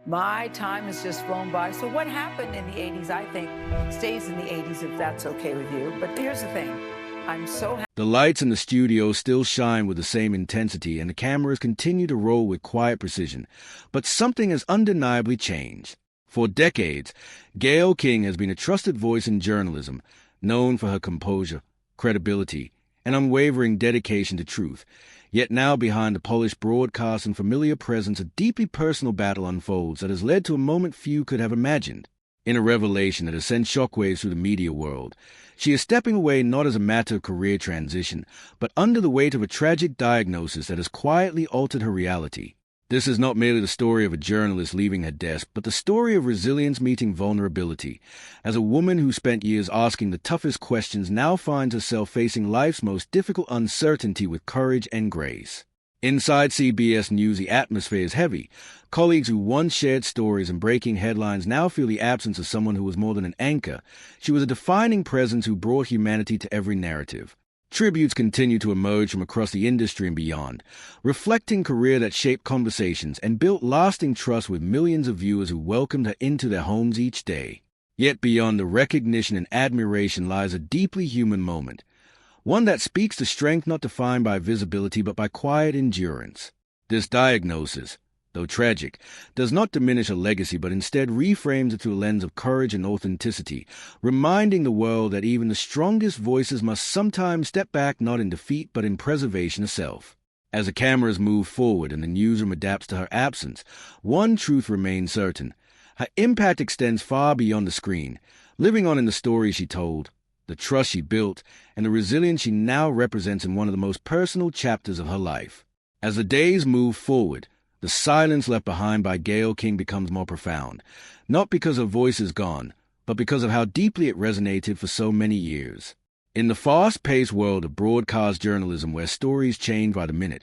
My time has just flown by. So what happened in the 80s, I think, stays in the 80s if that's okay with you. But here's the thing. I'm so happy. The lights in the studio still shine with the same intensity, and the cameras continue to roll with quiet precision. But something has undeniably changed. For decades, Gayle King has been a trusted voice in journalism, known for her composure, credibility, and unwavering dedication to truth. Yet now, behind the polished broadcast and familiar presence, a deeply personal battle unfolds that has led to a moment few could have imagined. In a revelation that has sent shockwaves through the media world, she is stepping away not as a matter of career transition, but under the weight of a tragic diagnosis that has quietly altered her reality. This is not merely the story of a journalist leaving her desk, but the story of resilience meeting vulnerability, as a woman who spent years asking the toughest questions now finds herself facing life's most difficult uncertainty with courage and grace. Inside CBS News, the atmosphere is heavy. Colleagues who once shared stories and breaking headlines now feel the absence of someone who was more than an anchor. She was a defining presence who brought humanity to every narrative. Tributes continue to emerge from across the industry and beyond, reflecting a career that shaped conversations and built lasting trust with millions of viewers who welcomed her into their homes each day. Yet beyond the recognition and admiration lies a deeply human moment, one that speaks to strength not defined by visibility but by quiet endurance. This diagnosis, though tragic, does not diminish her legacy but instead reframes it through a lens of courage and authenticity, reminding the world that even the strongest voices must sometimes step back not in defeat but in preservation of self. As the cameras move forward and the newsroom adapts to her absence, one truth remains certain. Her impact extends far beyond the screen, living on in the stories she told, the trust she built, and the resilience she now represents in one of the most personal chapters of her life. As the days move forward, the silence left behind by Gayle King becomes more profound, not because her voice is gone, but because of how deeply it resonated for so many years. In the fast-paced world of broadcast journalism where stories change by the minute,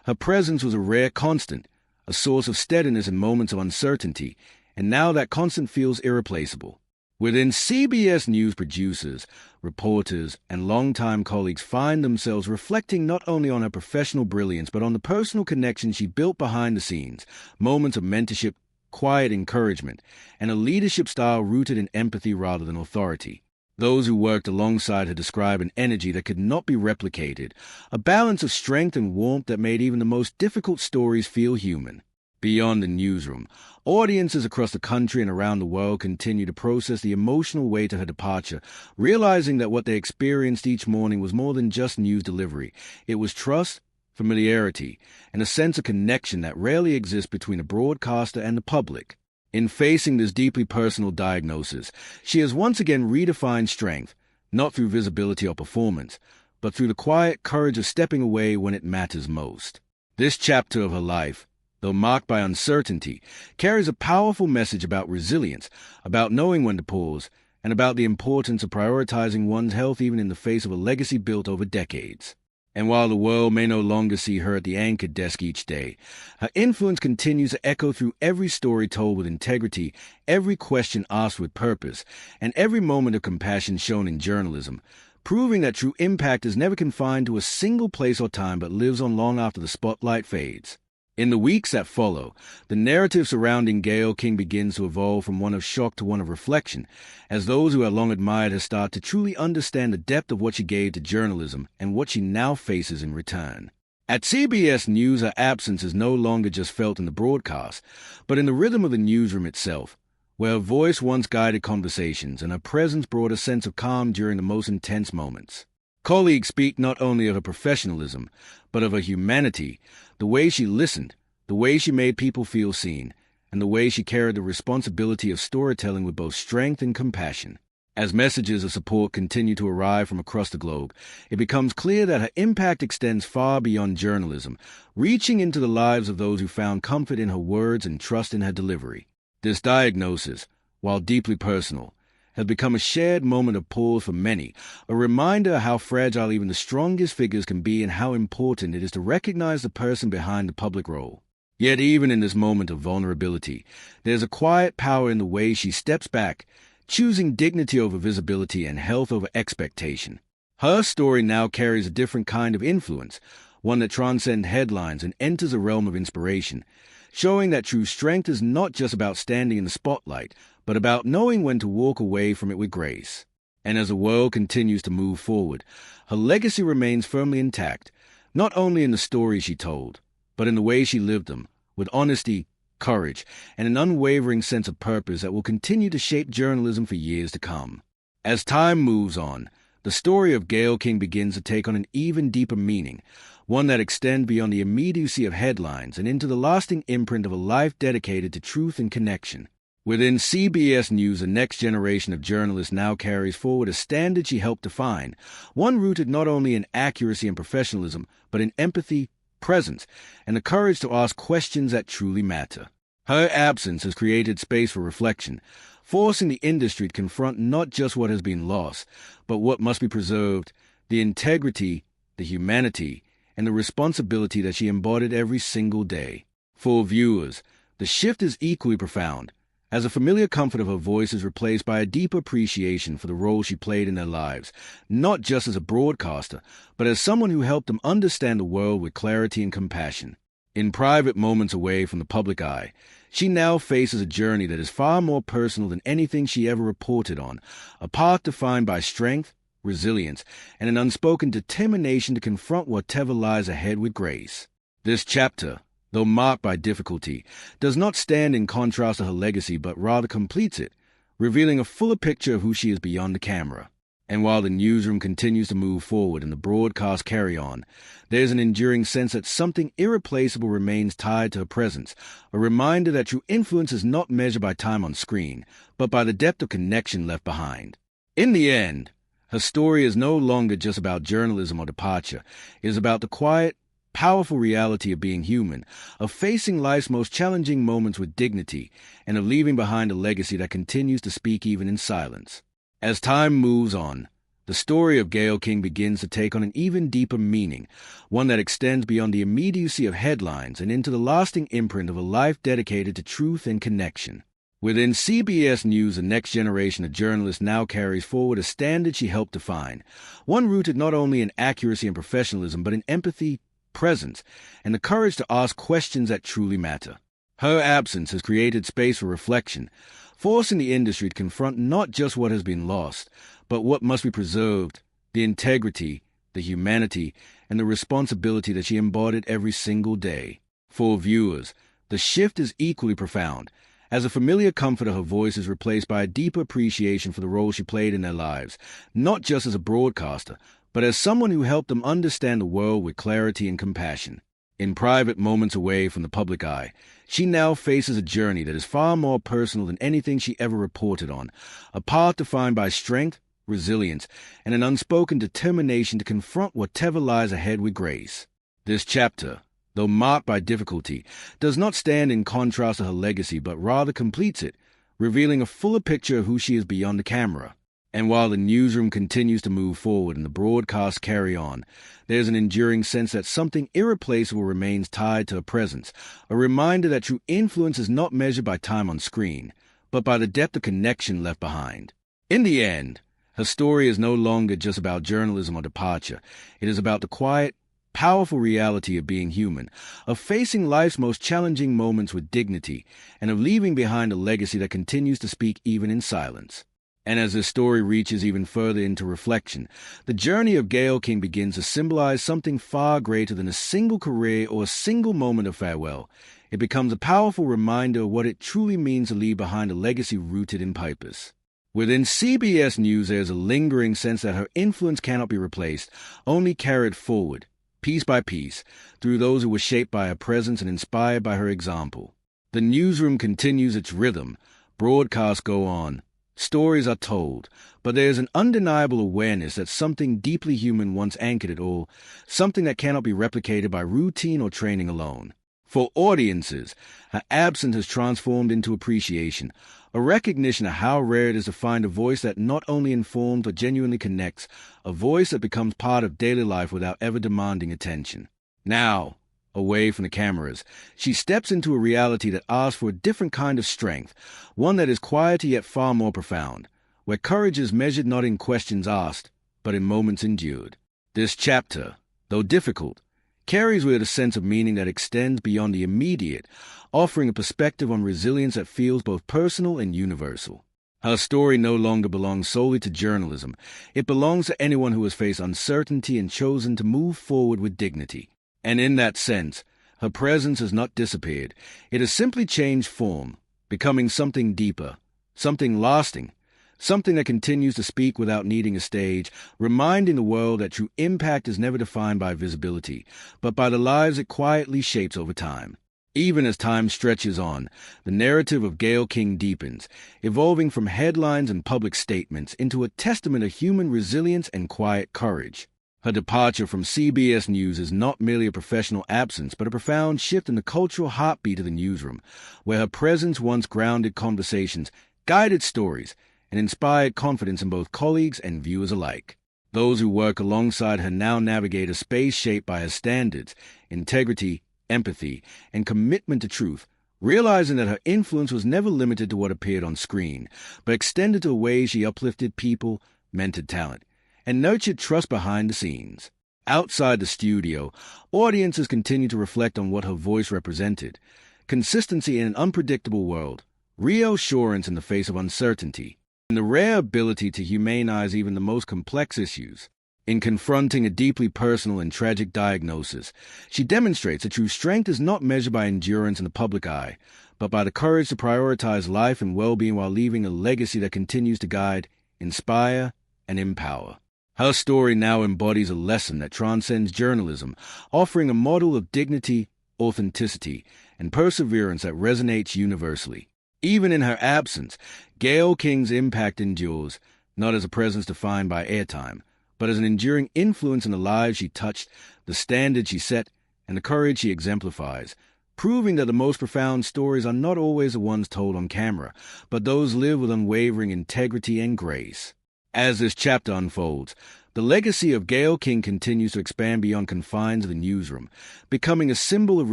her presence was a rare constant, a source of steadiness in moments of uncertainty, and now that constant feels irreplaceable. Within CBS News, producers, reporters, and longtime colleagues find themselves reflecting not only on her professional brilliance but on the personal connections she built behind the scenes, moments of mentorship, quiet encouragement, and a leadership style rooted in empathy rather than authority. Those who worked alongside her describe an energy that could not be replicated, a balance of strength and warmth that made even the most difficult stories feel human. Beyond the newsroom, audiences across the country and around the world continue to process the emotional weight of her departure, realizing that what they experienced each morning was more than just news delivery. It was trust, familiarity, and a sense of connection that rarely exists between a broadcaster and the public. In facing this deeply personal diagnosis, she has once again redefined strength, not through visibility or performance, but through the quiet courage of stepping away when it matters most. This chapter of her life, though marked by uncertainty, carries a powerful message about resilience, about knowing when to pause, and about the importance of prioritizing one's health even in the face of a legacy built over decades. And while the world may no longer see her at the anchor desk each day, her influence continues to echo through every story told with integrity, every question asked with purpose, and every moment of compassion shown in journalism, proving that true impact is never confined to a single place or time but lives on long after the spotlight fades. In the weeks that follow, the narrative surrounding Gayle King begins to evolve from one of shock to one of reflection, as those who had long admired her start to truly understand the depth of what she gave to journalism and what she now faces in return. At CBS News, her absence is no longer just felt in the broadcast, but in the rhythm of the newsroom itself, where her voice once guided conversations and her presence brought a sense of calm during the most intense moments. Colleagues speak not only of her professionalism, but of her humanity, the way she listened, the way she made people feel seen, and the way she carried the responsibility of storytelling with both strength and compassion. As messages of support continue to arrive from across the globe, it becomes clear that her impact extends far beyond journalism, reaching into the lives of those who found comfort in her words and trust in her delivery. This diagnosis, while deeply personal, has become a shared moment of pause for many, a reminder of how fragile even the strongest figures can be and how important it is to recognize the person behind the public role. Yet even in this moment of vulnerability, there's a quiet power in the way she steps back, choosing dignity over visibility and health over expectation. Her story now carries a different kind of influence, one that transcends headlines and enters a realm of inspiration. showing that true strength is not just about standing in the spotlight, but about knowing when to walk away from it with grace. And as the world continues to move forward, her legacy remains firmly intact, not only in the stories she told, but in the way she lived them, with honesty, courage, and an unwavering sense of purpose that will continue to shape journalism for years to come. As time moves on, the story of Gayle King begins to take on an even deeper meaning, one that extends beyond the immediacy of headlines and into the lasting imprint of a life dedicated to truth and connection. Within CBS News, the next generation of journalists now carries forward a standard she helped define, one rooted not only in accuracy and professionalism, but in empathy, presence, and the courage to ask questions that truly matter. Her absence has created space for reflection, forcing the industry to confront not just what has been lost, but what must be preserved, the integrity, the humanity, and the responsibility that she embodied every single day. For viewers, the shift is equally profound, as a familiar comfort of her voice is replaced by a deep appreciation for the role she played in their lives, not just as a broadcaster, but as someone who helped them understand the world with clarity and compassion. In private moments away from the public eye, she now faces a journey that is far more personal than anything she ever reported on, a path defined by strength, resilience, and an unspoken determination to confront whatever lies ahead with grace. This chapter, though marked by difficulty, does not stand in contrast to her legacy but rather completes it, revealing a fuller picture of who she is beyond the camera. And while the newsroom continues to move forward and the broadcasts carry on, there's an enduring sense that something irreplaceable remains tied to her presence, a reminder that true influence is not measured by time on screen, but by the depth of connection left behind. In the end, her story is no longer just about journalism or departure. It is about the quiet, powerful reality of being human, of facing life's most challenging moments with dignity, and of leaving behind a legacy that continues to speak even in silence. As time moves on, the story of Gayle King begins to take on an even deeper meaning, one that extends beyond the immediacy of headlines and into the lasting imprint of a life dedicated to truth and connection. Within CBS News, the next generation of journalists now carries forward a standard she helped define, one rooted not only in accuracy and professionalism, but in empathy, presence, and the courage to ask questions that truly matter. Her absence has created space for reflection, forcing the industry to confront not just what has been lost, but what must be preserved, the integrity, the humanity, and the responsibility that she embodied every single day. For viewers, the shift is equally profound, as a familiar comfort of her voice is replaced by a deeper appreciation for the role she played in their lives, not just as a broadcaster, but as someone who helped them understand the world with clarity and compassion. In private moments away from the public eye, she now faces a journey that is far more personal than anything she ever reported on, a path defined by strength, resilience, and an unspoken determination to confront whatever lies ahead with grace. This chapter, though marked by difficulty, does not stand in contrast to her legacy but rather completes it, revealing a fuller picture of who she is beyond the camera. And while the newsroom continues to move forward and the broadcasts carry on, there's an enduring sense that something irreplaceable remains tied to her presence, a reminder that true influence is not measured by time on screen, but by the depth of connection left behind. In the end, her story is no longer just about journalism or departure. It is about the quiet, powerful reality of being human, of facing life's most challenging moments with dignity, and of leaving behind a legacy that continues to speak even in silence. And as this story reaches even further into reflection, the journey of Gayle King begins to symbolize something far greater than a single career or a single moment of farewell. It becomes a powerful reminder of what it truly means to leave behind a legacy rooted in purpose. Within CBS News, there is a lingering sense that her influence cannot be replaced, only carried forward, piece by piece, through those who were shaped by her presence and inspired by her example. The newsroom continues its rhythm, broadcasts go on, stories are told, but there is an undeniable awareness that something deeply human once anchored it all, something that cannot be replicated by routine or training alone. For audiences, her absence has transformed into appreciation, a recognition of how rare it is to find a voice that not only informs but genuinely connects, a voice that becomes part of daily life without ever demanding attention. Now, away from the cameras, she steps into a reality that asks for a different kind of strength, one that is quieter yet far more profound, where courage is measured not in questions asked, but in moments endured. This chapter, though difficult, carries with it a sense of meaning that extends beyond the immediate, offering a perspective on resilience that feels both personal and universal. Her story no longer belongs solely to journalism. It belongs to anyone who has faced uncertainty and chosen to move forward with dignity. And in that sense, her presence has not disappeared. It has simply changed form, becoming something deeper, something lasting, something that continues to speak without needing a stage, reminding the world that true impact is never defined by visibility, but by the lives it quietly shapes over time. Even as time stretches on, the narrative of Gayle King deepens, evolving from headlines and public statements into a testament of human resilience and quiet courage. Her departure from CBS News is not merely a professional absence, but a profound shift in the cultural heartbeat of the newsroom, where her presence once grounded conversations, guided stories, and inspired confidence in both colleagues and viewers alike. Those who work alongside her now navigate a space shaped by her standards, integrity, empathy, and commitment to truth, realizing that her influence was never limited to what appeared on screen, but extended to the ways she uplifted people, mentored talent, and nurtured trust behind the scenes. Outside the studio, audiences continue to reflect on what her voice represented: consistency in an unpredictable world, reassurance in the face of uncertainty, and the rare ability to humanize even the most complex issues. In confronting a deeply personal and tragic diagnosis, she demonstrates that true strength is not measured by endurance in the public eye, but by the courage to prioritize life and well-being while leaving a legacy that continues to guide, inspire, and empower. Her story now embodies a lesson that transcends journalism, offering a model of dignity, authenticity, and perseverance that resonates universally. Even in her absence, Gayle King's impact endures, not as a presence defined by airtime, but as an enduring influence in the lives she touched, the standards she set, and the courage she exemplifies, proving that the most profound stories are not always the ones told on camera, but those lived with unwavering integrity and grace. As this chapter unfolds, the legacy of Gayle King continues to expand beyond confines of the newsroom, becoming a symbol of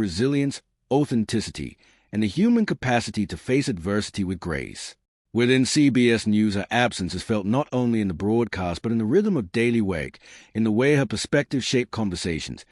resilience, authenticity, and the human capacity to face adversity with grace. Within CBS News, her absence is felt not only in the broadcast but in the rhythm of daily work, in the way her perspective shaped conversations,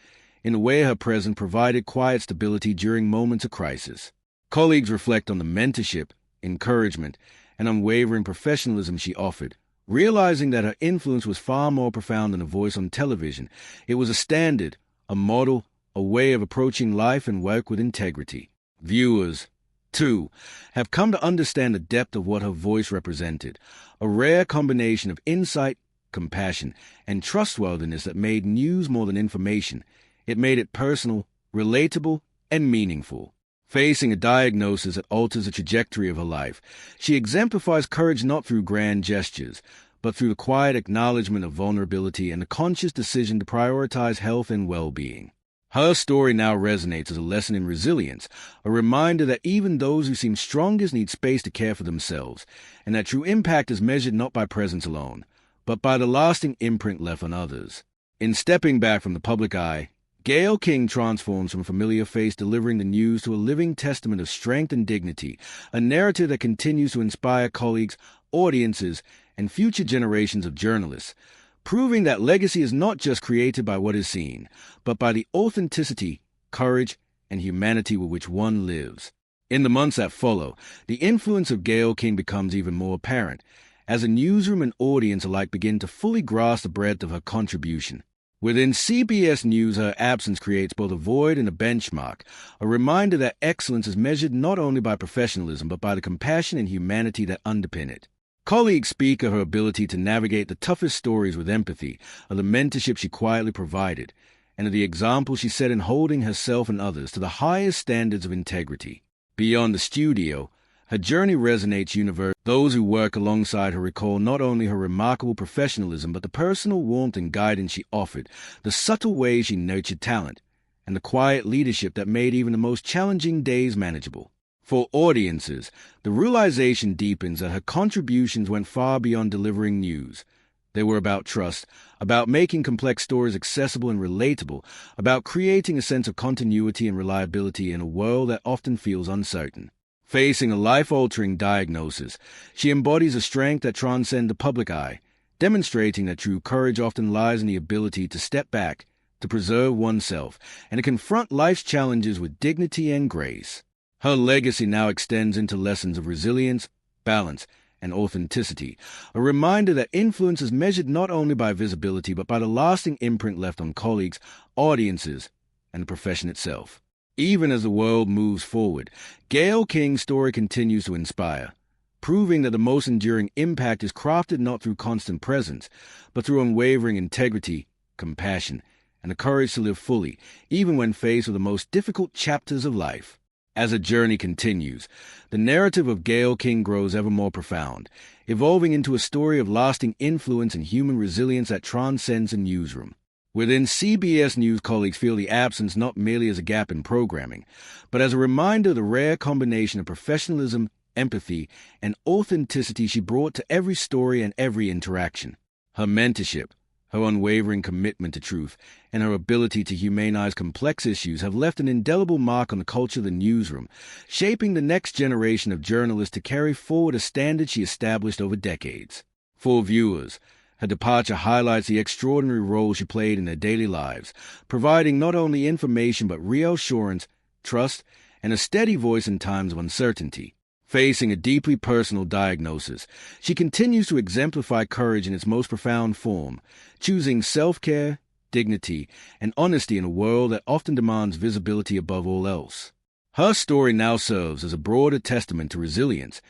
in the way her presence provided quiet stability during moments of crisis. Colleagues reflect on the mentorship, encouragement, and unwavering professionalism she offered, realizing that her influence was far more profound than a voice on television. It was a standard, a model, a way of approaching life and work with integrity. Viewers, too, have come to understand the depth of what her voice represented, a rare combination of insight, compassion, and trustworthiness that made news more than information. It made it personal, relatable, and meaningful. Facing a diagnosis that alters the trajectory of her life, she exemplifies courage not through grand gestures, but through the quiet acknowledgement of vulnerability and the conscious decision to prioritize health and well-being. Her story now resonates as a lesson in resilience, a reminder that even those who seem strongest need space to care for themselves, and that true impact is measured not by presence alone, but by the lasting imprint left on others. In stepping back from the public eye, Gayle King transforms from a familiar face delivering the news to a living testament of strength and dignity, a narrative that continues to inspire colleagues, audiences, and future generations of journalists, proving that legacy is not just created by what is seen, but by the authenticity, courage, and humanity with which one lives. In the months that follow, the influence of Gayle King becomes even more apparent, as a newsroom and audience alike begin to fully grasp the breadth of her contribution. Within CBS News, her absence creates both a void and a benchmark, a reminder that excellence is measured not only by professionalism, but by the compassion and humanity that underpin it. Colleagues speak of her ability to navigate the toughest stories with empathy, of the mentorship she quietly provided, and of the example she set in holding herself and others to the highest standards of integrity. Beyond the studio, her journey resonates universally. Those who work alongside her recall not only her remarkable professionalism, but the personal warmth and guidance she offered, the subtle ways she nurtured talent, and the quiet leadership that made even the most challenging days manageable. For audiences, the realization deepens that her contributions went far beyond delivering news. They were about trust, about making complex stories accessible and relatable, about creating a sense of continuity and reliability in a world that often feels uncertain. Facing a life-altering diagnosis, she embodies a strength that transcends the public eye, demonstrating that true courage often lies in the ability to step back, to preserve oneself, and to confront life's challenges with dignity and grace. Her legacy now extends into lessons of resilience, balance, and authenticity, a reminder that influence is measured not only by visibility but by the lasting imprint left on colleagues, audiences, and the profession itself. Even as the world moves forward, Gayle King's story continues to inspire, proving that the most enduring impact is crafted not through constant presence, but through unwavering integrity, compassion, and the courage to live fully, even when faced with the most difficult chapters of life. As the journey continues, the narrative of Gayle King grows ever more profound, evolving into a story of lasting influence and human resilience that transcends a newsroom. Within CBS News, colleagues feel the absence not merely as a gap in programming, but as a reminder of the rare combination of professionalism, empathy, and authenticity she brought to every story and every interaction. Her mentorship, her unwavering commitment to truth, and her ability to humanize complex issues have left an indelible mark on the culture of the newsroom, shaping the next generation of journalists to carry forward a standard she established over decades. For viewers, her departure highlights the extraordinary role she played in their daily lives, providing not only information but reassurance, trust, and a steady voice in times of uncertainty. Facing a deeply personal diagnosis, she continues to exemplify courage in its most profound form, choosing self-care, dignity, and honesty in a world that often demands visibility above all else. Her story now serves as a broader testament to resilience,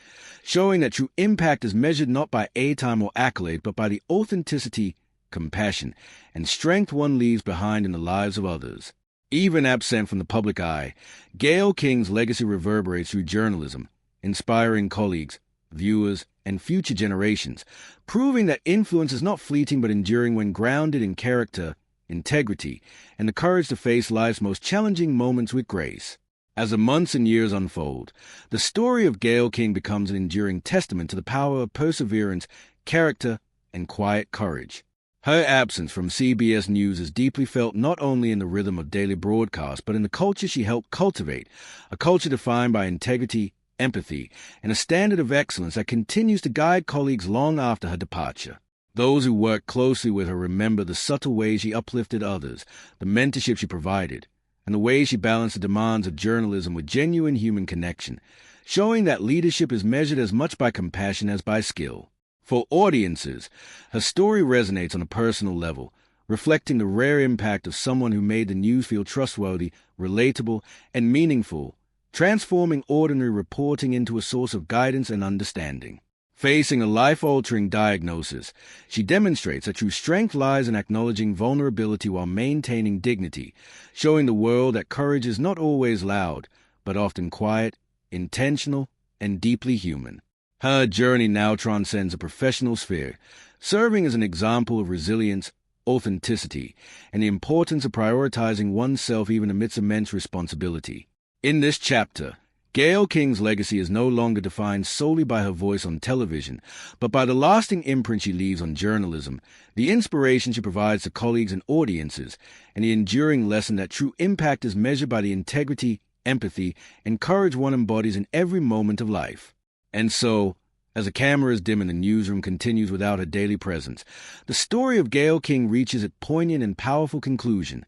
showing that true impact is measured not by airtime or accolade, but by the authenticity, compassion, and strength one leaves behind in the lives of others. Even absent from the public eye, Gayle King's legacy reverberates through journalism, inspiring colleagues, viewers, and future generations, proving that influence is not fleeting but enduring when grounded in character, integrity, and the courage to face life's most challenging moments with grace. As the months and years unfold, the story of Gayle King becomes an enduring testament to the power of perseverance, character, and quiet courage. Her absence from CBS News is deeply felt not only in the rhythm of daily broadcast but in the culture she helped cultivate, a culture defined by integrity, empathy, and a standard of excellence that continues to guide colleagues long after her departure. Those who worked closely with her remember the subtle ways she uplifted others, the mentorship she provided, and the way she balanced the demands of journalism with genuine human connection, showing that leadership is measured as much by compassion as by skill. For audiences, her story resonates on a personal level, reflecting the rare impact of someone who made the news feel trustworthy, relatable, and meaningful, transforming ordinary reporting into a source of guidance and understanding. Facing a life-altering diagnosis, she demonstrates that true strength lies in acknowledging vulnerability while maintaining dignity, showing the world that courage is not always loud, but often quiet, intentional, and deeply human. Her journey now transcends a professional sphere, serving as an example of resilience, authenticity, and the importance of prioritizing oneself even amidst immense responsibility. In this chapter, Gayle King's legacy is no longer defined solely by her voice on television, but by the lasting imprint she leaves on journalism, the inspiration she provides to colleagues and audiences, and the enduring lesson that true impact is measured by the integrity, empathy, and courage one embodies in every moment of life. And so, as the cameras dim and the newsroom continues without her daily presence, the story of Gayle King reaches its poignant and powerful conclusion,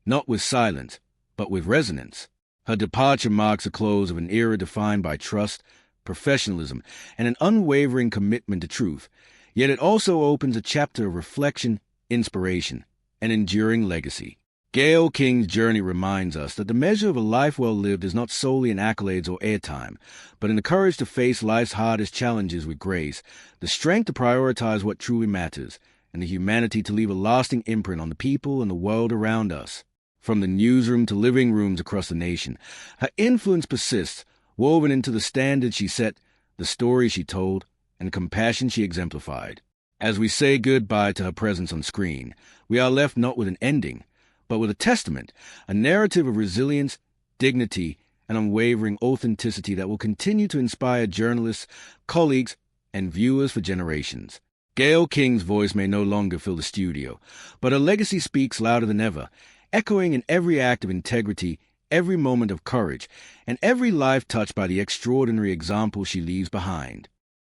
not with silence, but with resonance. Her departure marks the close of an era defined by trust, professionalism, and an unwavering commitment to truth, yet it also opens a chapter of reflection, inspiration, and enduring legacy. Gayle King's journey reminds us that the measure of a life well lived is not solely in accolades or airtime, but in the courage to face life's hardest challenges with grace, the strength to prioritize what truly matters, and the humanity to leave a lasting imprint on the people and the world around us. From the newsroom to living rooms across the nation, her influence persists, woven into the standards she set, the stories she told, and the compassion she exemplified. As we say goodbye to her presence on screen, we are left not with an ending, but with a testament, a narrative of resilience, dignity, and unwavering authenticity that will continue to inspire journalists, colleagues, and viewers for generations. Gayle King's voice may no longer fill the studio, but her legacy speaks louder than ever, echoing in every act of integrity, every moment of courage, and every life touched by the extraordinary example she leaves behind.